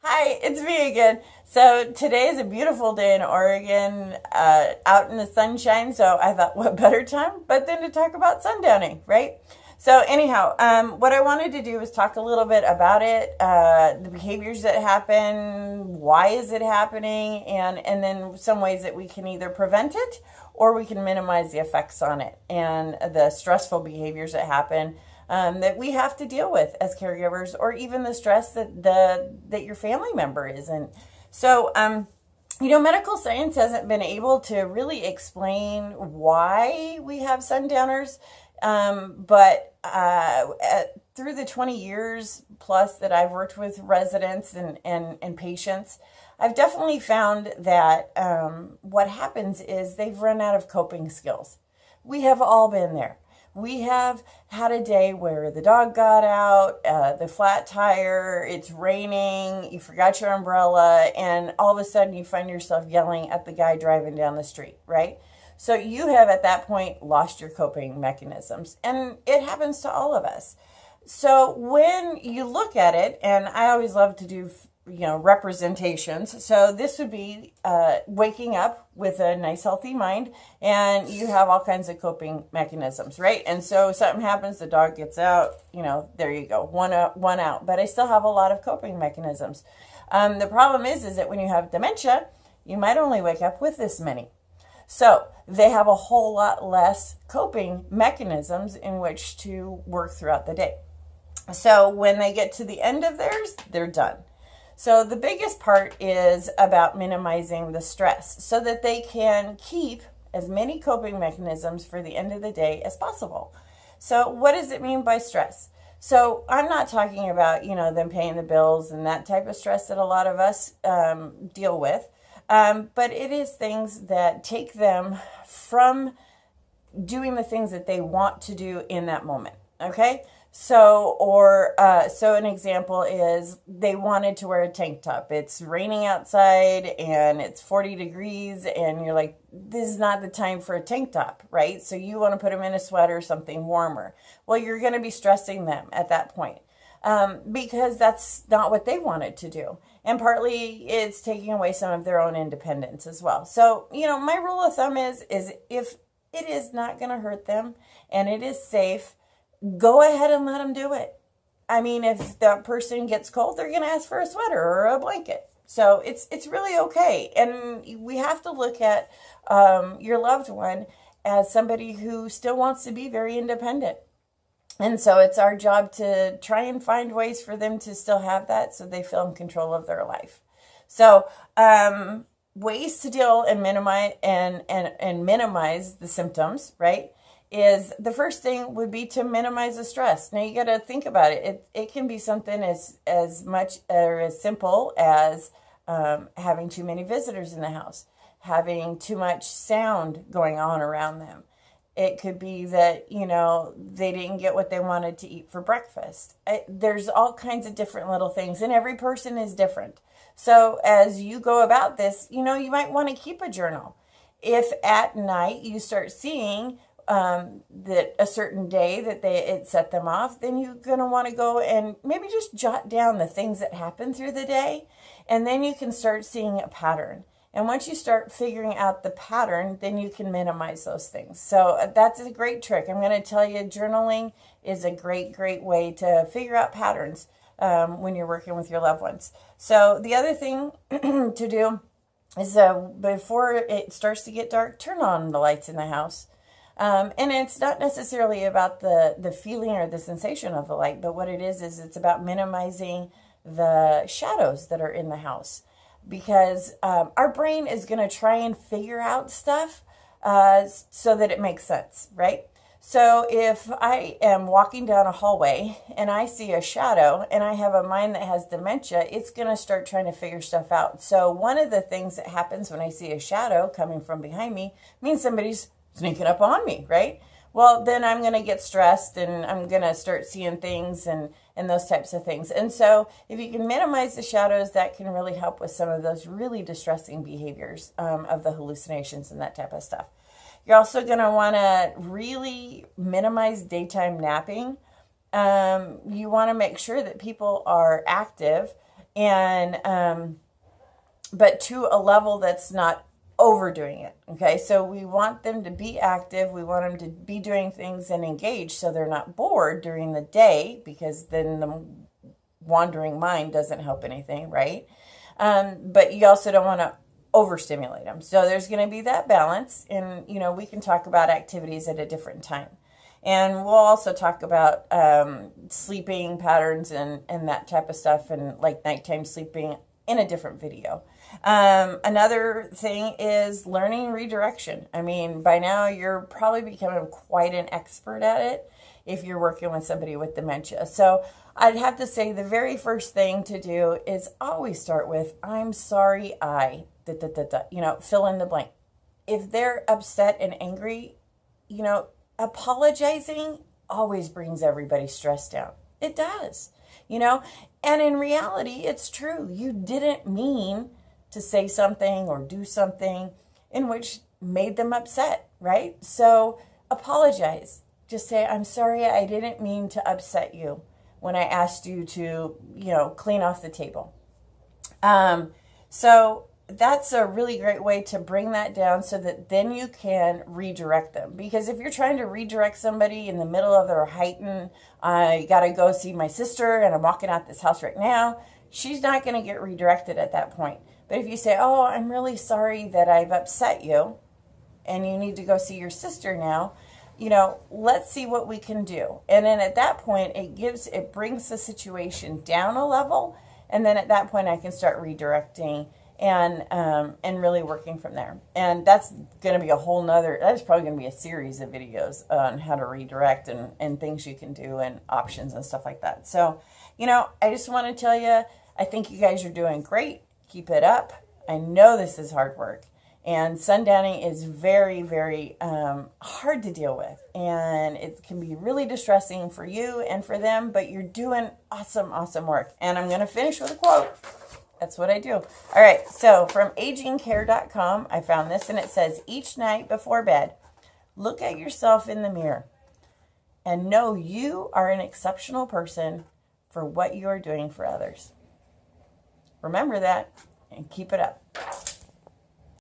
Hi, it's me again. So today is a beautiful day in Oregon, out in the sunshine. So I thought, what better time but then to talk about sundowning, right? So anyhow, what I wanted to do was talk a little bit about it, the behaviors that happen, why is it happening, and then some ways that we can either prevent it or we can minimize the effects on it and the stressful behaviors that happen that we have to deal with as caregivers, or even the stress that your family member is in. So, medical science hasn't been able to really explain why we have sundowners, but through the 20 years plus that I've worked with residents and patients, I've definitely found that what happens is they've run out of coping skills. We have all been there. We have had a day where the dog got out, the flat tire, it's raining, you forgot your umbrella, and all of a sudden you find yourself yelling at the guy driving down the street, right? So you have at that point lost your coping mechanisms, and it happens to all of us. So when you look at it, and I always love to do representations. So this would be waking up with a nice healthy mind, and you have all kinds of coping mechanisms, right? And so something happens, the dog gets out, there you go, one out. But I still have a lot of coping mechanisms. The problem is that when you have dementia, you might only wake up with this many. So they have a whole lot less coping mechanisms in which to work throughout the day. So when they get to the end of theirs, they're done. So the biggest part is about minimizing the stress so that they can keep as many coping mechanisms for the end of the day as possible. So what does it mean by stress? So I'm not talking about, them paying the bills and that type of stress that a lot of us deal with. But it is things that take them from doing the things that they want to do in that moment. Okay. So an example is they wanted to wear a tank top. It's raining outside and it's 40 degrees and you're like, this is not the time for a tank top, right? So you want to put them in a sweater or something warmer. Well, you're going to be stressing them at that point because that's not what they wanted to do. And partly it's taking away some of their own independence as well. So, my rule of thumb is if it is not going to hurt them and it is safe, go ahead and let them do it. I mean, if that person gets cold, they're going to ask for a sweater or a blanket. So it's really okay. And we have to look at your loved one as somebody who still wants to be very independent. And so it's our job to try and find ways for them to still have that so they feel in control of their life. So ways to deal and minimize and minimize the symptoms, right? Is the first thing would be to minimize the stress. Now you got to think about it. It can be something as much or as simple as having too many visitors in the house, having too much sound going on around them. It could be that, they didn't get what they wanted to eat for breakfast. There's all kinds of different little things, and every person is different. So as you go about this, you might want to keep a journal. If at night you start seeing that a certain day that it set them off, then you're going to want to go and maybe just jot down the things that happen through the day, and then you can start seeing a pattern. And once you start figuring out the pattern, then you can minimize those things. So that's a great trick. I'm going to tell you, journaling is a great way to figure out patterns when you're working with your loved ones. So the other thing to do is before it starts to get dark, turn on the lights in the house. And it's not necessarily about the feeling or the sensation of the light, but what it is it's about minimizing the shadows that are in the house. Because our brain is going to try and figure out stuff so that it makes sense, right? So if I am walking down a hallway and I see a shadow and I have a mind that has dementia, it's going to start trying to figure stuff out. So one of the things that happens when I see a shadow coming from behind me means somebody's sneaking up on me, right? Well, then I'm going to get stressed and I'm going to start seeing things and those types of things. And so if you can minimize the shadows, that can really help with some of those really distressing behaviors of the hallucinations and that type of stuff. You're also going to want to really minimize daytime napping. You want to make sure that people are active and but to a level that's not overdoing it. Okay, so we want them to be active. We want them to be doing things and engaged so they're not bored during the day, because then the wandering mind doesn't help anything, right? But you also don't want to overstimulate them. So there's going to be that balance, and we can talk about activities at a different time. And we'll also talk about sleeping patterns and that type of stuff, and like nighttime sleeping in a different video. Another thing is learning redirection. I mean, by now you're probably becoming quite an expert at it if you're working with somebody with dementia. So I'd have to say the very first thing to do is always start with, I'm sorry, fill in the blank. If they're upset and angry, apologizing always brings everybody stressed down. It does, and in reality, it's true. You didn't mean to say something or do something in which made them upset, right? So apologize. Just say, I'm sorry, I didn't mean to upset you when I asked you to, clean off the table. So that's a really great way to bring that down so that then you can redirect them. Because if you're trying to redirect somebody in the middle of their heightened, I got to go see my sister and I'm walking out this house right now, she's not going to get redirected at that point. But if you say, oh, I'm really sorry that I've upset you and you need to go see your sister now, let's see what we can do. And then at that point, it brings the situation down a level. And then at that point, I can start redirecting and really working from there. And that's going to be that's probably going to be a series of videos on how to redirect and things you can do and options and stuff like that. So, I just want to tell you, I think you guys are doing great. Keep it up. I know this is hard work. And sundowning is very, very hard to deal with. And it can be really distressing for you and for them, but you're doing awesome, awesome work. And I'm going to finish with a quote. That's what I do. All right, so from agingcare.com, I found this, and it says, each night before bed, look at yourself in the mirror and know you are an exceptional person for what you are doing for others. Remember that and keep it up.